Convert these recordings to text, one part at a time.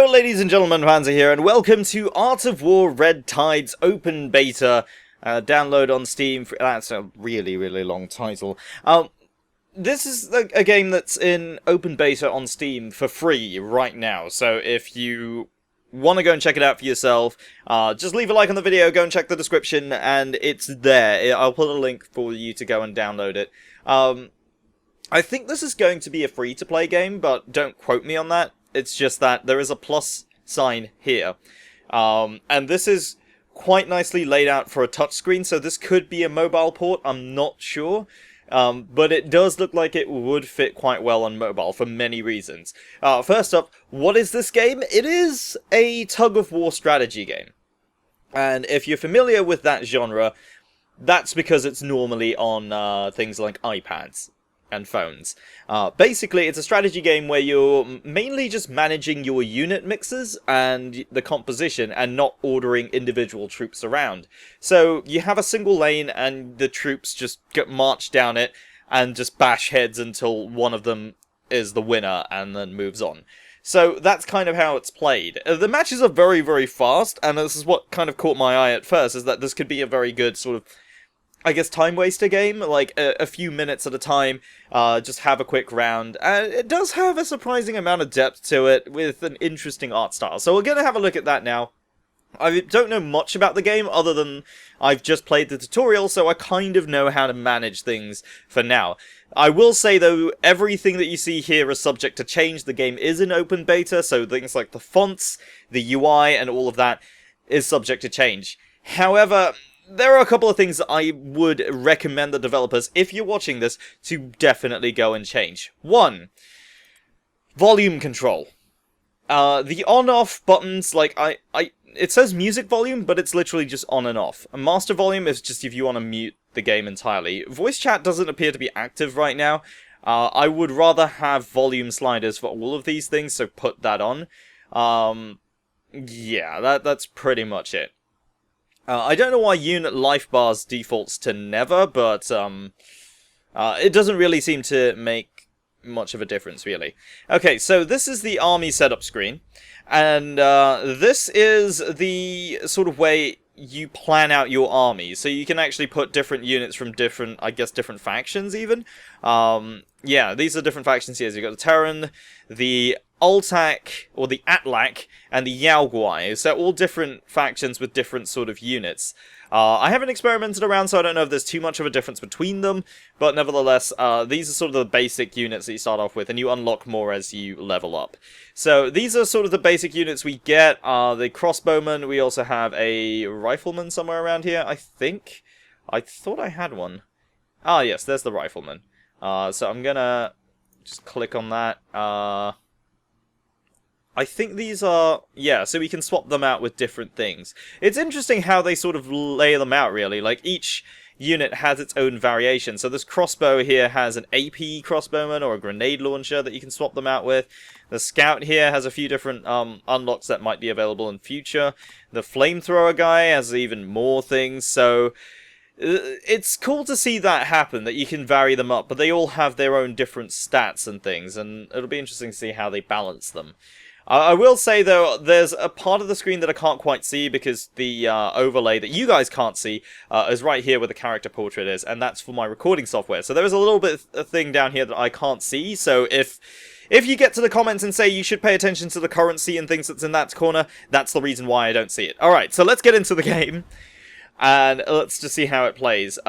Hello ladies and gentlemen, Panzer here, and welcome to Art of War Red Tides Open Beta. Download on Steam. That's a really long title. This is a game that's in open beta on Steam for free right now, so if you want to go and check it out for yourself, just leave a like on the video, go and check the description, and it's there. I'll put a link for you to go and download it. I think this is going to be a free-to-play game, but don't quote me on that. It's just that there is a plus sign here. And this is quite nicely laid out for a touchscreen, so this could be a mobile port, I'm not sure. But it does look like it would fit quite well on mobile for many reasons. First up, what is this game? It is a tug-of-war strategy game. And if you're familiar with that genre, that's because it's normally on things like iPads and phones. Basically, it's a strategy game where you're mainly just managing your unit mixes and the composition and not ordering individual troops around. So you have a single lane and the troops just get marched down it and just bash heads until one of them is the winner and then moves on. So that's kind of how it's played. The matches are very fast, and this is what kind of caught my eye at first, is that this could be a very good sort of, I guess, time waster game, like a few minutes at a time, just have a quick round, and it does have a surprising amount of depth to it, with an interesting art style. So we're going to have a look at that now. I don't know much about the game, other than I've just played the tutorial, so I kind of know how to manage things for now. I will say, though, everything that you see here is subject to change. The game is in open beta, so things like the fonts, the UI, and all of that is subject to change. However, there are a couple of things that I would recommend the developers, if you're watching this, to definitely go and change. One, volume control. The on-off buttons, like, it says music volume, but it's literally just on and off. And master volume is just if you want to mute the game entirely. Voice chat doesn't appear to be active right now. I would rather have volume sliders for all of these things, so put that on. Yeah, that's pretty much it. I don't know why unit life bars defaults to never, but it doesn't really seem to make much of a difference, really. Okay, so this is the army setup screen, and this is the sort of way you plan out your army. So you can actually put different units from different, I guess, different factions, even. Yeah, these are different factions here. So you've got the Terran, the Altak, or the Atlak, and the Yaoguai. So all different factions with different sort of units. I haven't experimented around, so I don't know if there's too much of a difference between them, but nevertheless, these are sort of the basic units that you start off with, and you unlock more as you level up. So these are sort of the basic units we get. The crossbowman, we also have a rifleman somewhere around here, I think. I thought I had one. Ah, yes, there's the rifleman. So I'm gonna just click on that. I think these are, yeah, so we can swap them out with different things. It's interesting how they sort of lay them out, really. Like, each unit has its own variation. So this crossbow here has an AP crossbowman or a grenade launcher that you can swap them out with. The scout here has a few different unlocks that might be available in future. The flamethrower guy has even more things, so it's cool to see that happen, that you can vary them up, but they all have their own different stats and things, and it'll be interesting to see how they balance them. I will say, though, there's a part of the screen that I can't quite see because the overlay that you guys can't see is right here where the character portrait is, and that's for my recording software. So there is a little bit of a thing down here that I can't see, so if you get to the comments and say you should pay attention to the currency and things that's in that corner, that's the reason why I don't see it. Alright, so let's get into the game, and let's just see how it plays.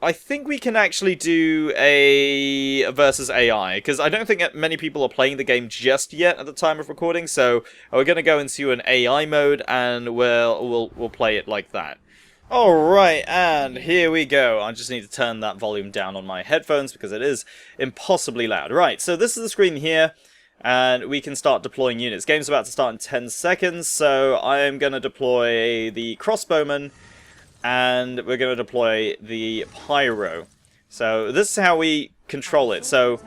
I think we can actually do a versus AI, because I don't think that many people are playing the game just yet at the time of recording, so we're going to go into an AI mode, and we'll play it like that. Alright, and here we go. I just need to turn that volume down on my headphones, because it is impossibly loud. Right, so this is the screen here, and we can start deploying units. Game's about to start in 10 seconds, so I am going to deploy the crossbowman, and we're going to deploy the pyro. So this is how we control it. So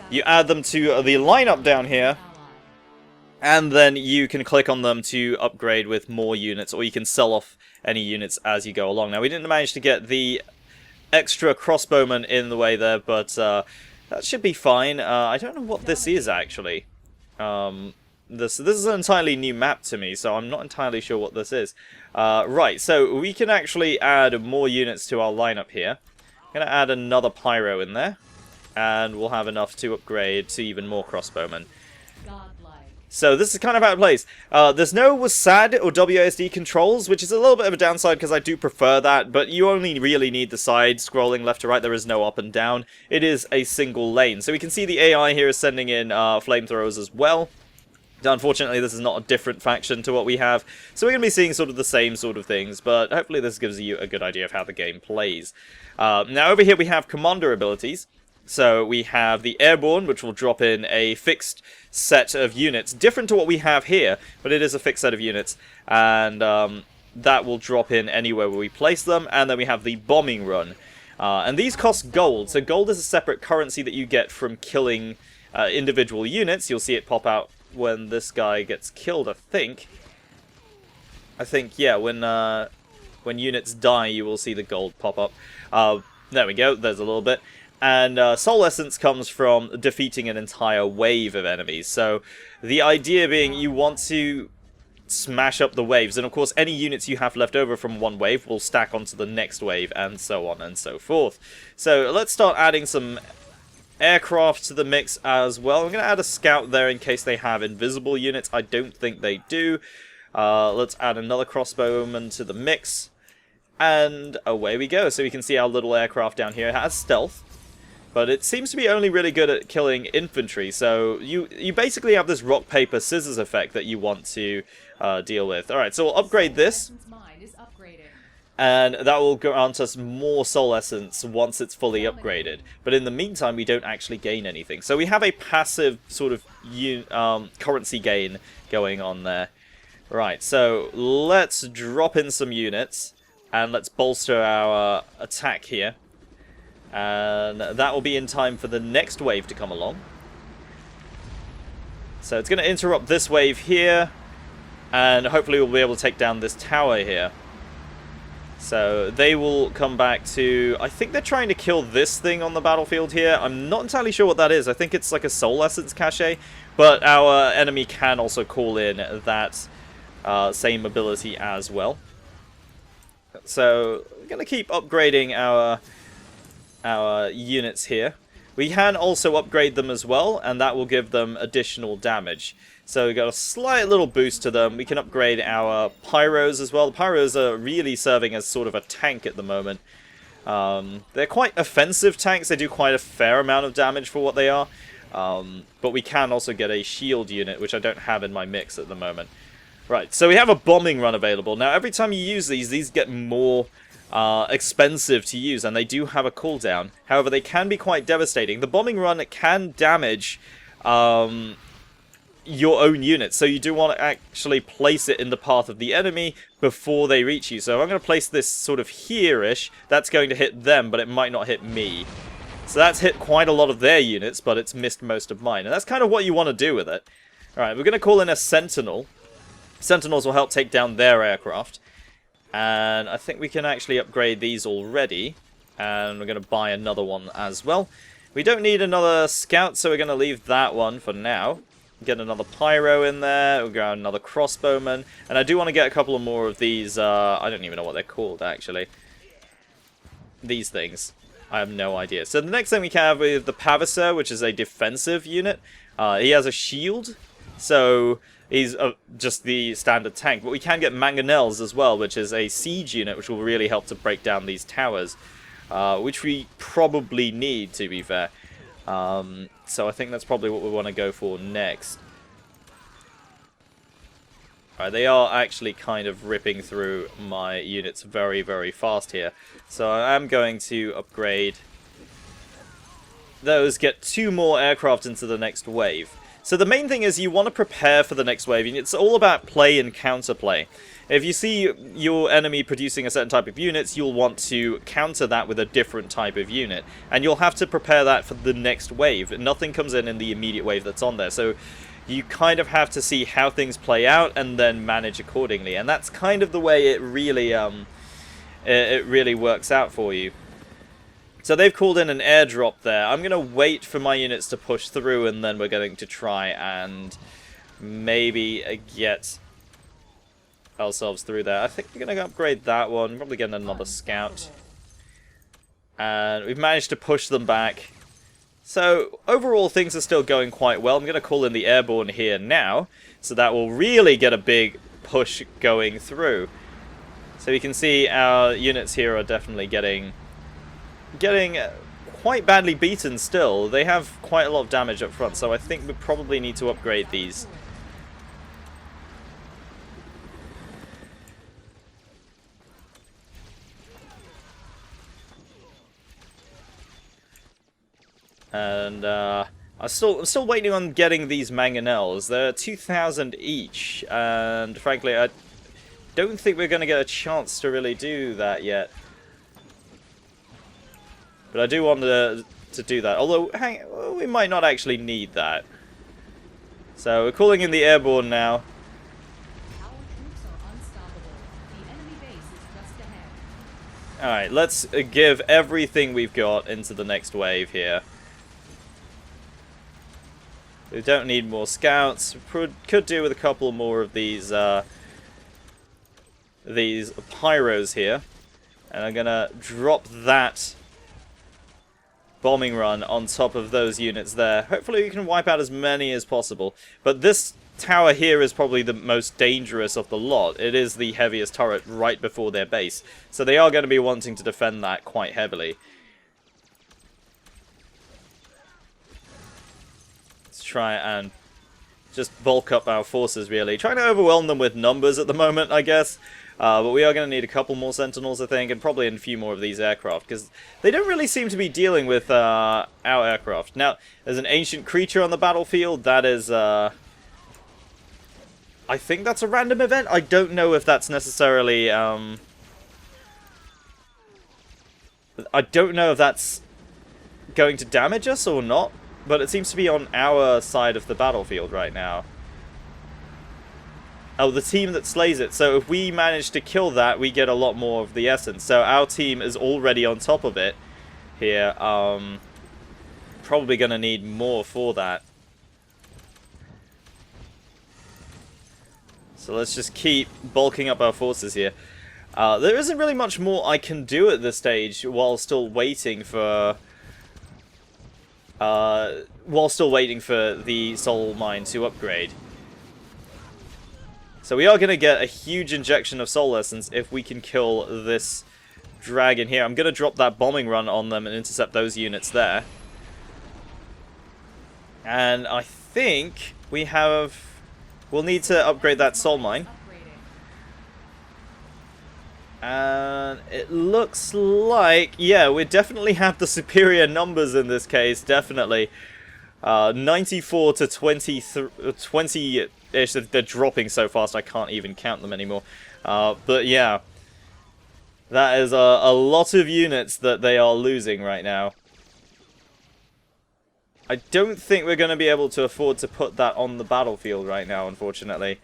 you add them to the lineup down here, and then you can click on them to upgrade with more units, or you can sell off any units as you go along. Now, we didn't manage to get the extra crossbowman in the way there, but that should be fine. I don't know what this is, actually. this is an entirely new map to me, so I'm not entirely sure what this is. Right, so we can actually add more units to our lineup here. I'm going to add another Pyro in there, and we'll have enough to upgrade to even more Crossbowmen. So this is kind of out of place. There's no WASD or WASD controls, which is a little bit of a downside because I do prefer that, but you only really need the side scrolling left to right. There is no up and down. It is a single lane. So we can see the AI here is sending in flamethrowers as well. Unfortunately, this is not a different faction to what we have, so we're going to be seeing sort of the same sort of things, but hopefully this gives you a good idea of how the game plays. Now over here we have commander abilities. So we have the Airborne, which will drop in a fixed set of units, different to what we have here, but it is a fixed set of units, and that will drop in anywhere where we place them. And then we have the Bombing Run, and these cost gold, so gold is a separate currency that you get from killing individual units. You'll see it pop out when this guy gets killed, I think, yeah, when units die, you will see the gold pop up. There we go, there's a little bit. And Soul Essence comes from defeating an entire wave of enemies. So the idea being you want to smash up the waves, and of course any units you have left over from one wave will stack onto the next wave, and so on and so forth. So let's start adding some aircraft to the mix as well. I'm going to add a scout there in case they have invisible units. I don't think they do. Let's add another crossbowman to the mix. And away we go. So we can see our little aircraft down here. It has stealth, but it seems to be only really good at killing infantry. So you basically have this rock, paper, scissors effect that you want to deal with. Alright, so we'll upgrade this. And that will grant us more Soul Essence once it's fully upgraded. But in the meantime, we don't actually gain anything. So we have a passive sort of currency gain going on there. Right, so let's drop in some units. And let's bolster our attack here. And that will be in time for the next wave to come along. So it's going to interrupt this wave here. And hopefully we'll be able to take down this tower here. So they will come back to... I think they're trying to kill this thing on the battlefield here. I'm not entirely sure what that is. I think it's like a Soul Essence cache. But our enemy can also call in that same ability as well. So we're going to keep upgrading our units here. We can also upgrade them as well, and that will give them additional damage. So we've got a slight little boost to them. We can upgrade our Pyros as well. The Pyros are really serving as sort of a tank at the moment. They're quite offensive tanks. They do quite a fair amount of damage for what they are. But we can also get a shield unit, which I don't have in my mix at the moment. Right, so we have a bombing run available. Now, every time you use these get more expensive to use, and they do have a cooldown. However, they can be quite devastating. The bombing run can damage your own units, so you do want to actually place it in the path of the enemy before they reach you. So I'm going to place this sort of here-ish. That's going to hit them, but it might not hit me. So that's hit quite a lot of their units, but it's missed most of mine. And that's kind of what you want to do with it. Alright, we're going to call in a Sentinel. Sentinels will help take down their aircraft. And I think we can actually upgrade these already. And we're going to buy another one as well. We don't need another scout, so we're going to leave that one for now. Get another pyro in there. We'll go another crossbowman. And I do want to get a couple of more of these. I don't even know what they're called, actually. These things. I have no idea. So the next thing we have is the Pavisser, which is a defensive unit. He has a shield. So he's just the standard tank. But we can get mangonels as well, which is a siege unit, which will really help to break down these towers. Which we probably need, to be fair. So I think that's probably what we want to go for next. Alright, they are actually kind of ripping through my units very, very fast here. So I am going to upgrade those, get 2 more aircraft into the next wave. So the main thing is you want to prepare for the next wave. It's all about play and counterplay. If you see your enemy producing a certain type of units, you'll want to counter that with a different type of unit. And you'll have to prepare that for the next wave. Nothing comes in the immediate wave that's on there. So you kind of have to see how things play out and then manage accordingly. And that's kind of the way it really works out for you. So they've called in an airdrop there. I'm going to wait for my units to push through, and then we're going to try and maybe get ourselves through there. I think we're going to upgrade that one, probably get another scout. And we've managed to push them back. So overall things are still going quite well. I'm going to call in the airborne here now, so that will really get a big push going through. So you can see our units here are definitely getting quite badly beaten still. They have quite a lot of damage up front, so I think we probably need to upgrade these. And I'm still waiting on getting these mangonels. They're 2,000 each, and frankly, I don't think we're going to get a chance to really do that yet. But I do want to do that. Although, we might not actually need that. So we're calling in the airborne now. Alright, let's give everything we've got into the next wave here. We don't need more scouts. Could do with a couple more of these pyros here. And I'm gonna drop that bombing run on top of those units there. Hopefully we can wipe out as many as possible. But this tower here is probably the most dangerous of the lot. It is the heaviest turret right before their base. So they are going to be wanting to defend that quite heavily. Let's try and just bulk up our forces, really. Trying to overwhelm them with numbers at the moment, I guess. But we are going to need a couple more Sentinels, I think, and probably a few more of these aircraft, because they don't really seem to be dealing with our aircraft. Now, there's an ancient creature on the battlefield. That is, I think that's a random event. I don't know if that's necessarily, I don't know if that's going to damage us or not, but it seems to be on our side of the battlefield right now. Oh, the team that slays it. So if we manage to kill that, we get a lot more of the essence. So our team is already on top of it here. Probably going to need more for that. So let's just keep bulking up our forces here. There isn't really much more I can do at this stage while still waiting for the soul mine to upgrade. So we are going to get a huge injection of soul essence if we can kill this dragon here. I'm going to drop that bombing run on them and intercept those units there. And I think we'll need to upgrade that soul mine. And it looks like, yeah, we definitely have the superior numbers in this case, definitely. 94 to 20-ish, they're dropping so fast I can't even count them anymore. But yeah, that is a lot of units that they are losing right now. I don't think we're going to be able to afford to put that on the battlefield right now, unfortunately.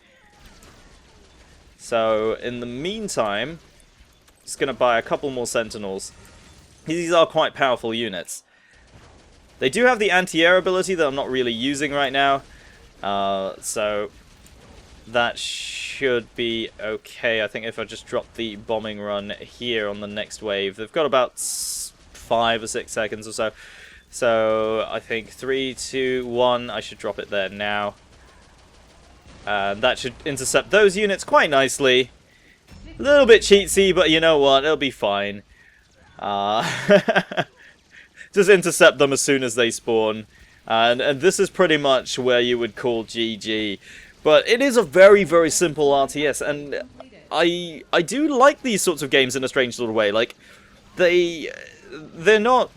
So, in the meantime, just going to buy a couple more Sentinels. These are quite powerful units. They do have the anti-air ability that I'm not really using right now. So that should be okay. I think if I just drop the bombing run here on the next wave, they've got about 5 or 6 seconds or so. So I think 3, 2, 1, I should drop it there now. And that should intercept those units quite nicely. A little bit cheatsy, but you know what, it'll be fine. Just intercept them as soon as they spawn. And this is pretty much where you would call GG. But it is a very, very simple RTS. And I do like these sorts of games in a strange sort of way. Like, they're not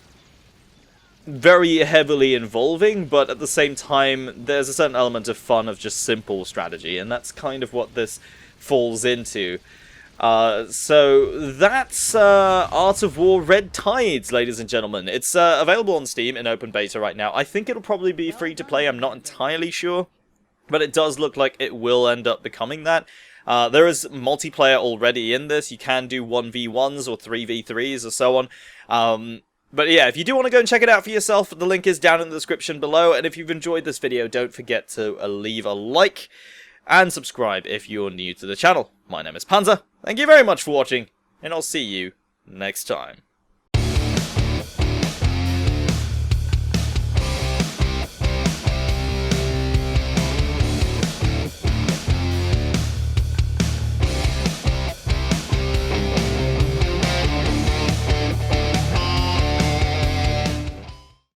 very heavily involving, but at the same time, there's a certain element of fun of just simple strategy. And that's kind of what this falls into. So that's Art of War Red Tides, ladies and gentlemen. It's available on Steam in open beta right now. I think it'll probably be free to play, I'm not entirely sure, but it does look like it will end up becoming that. There is multiplayer already in this. You can do 1v1s or 3v3s or so on. But yeah, if you do want to go and check it out for yourself, the link is down in the description below. And if you've enjoyed this video, don't forget to leave a like and subscribe if you're new to the channel. My name is Panzer. Thank you very much for watching, and I'll see you next time.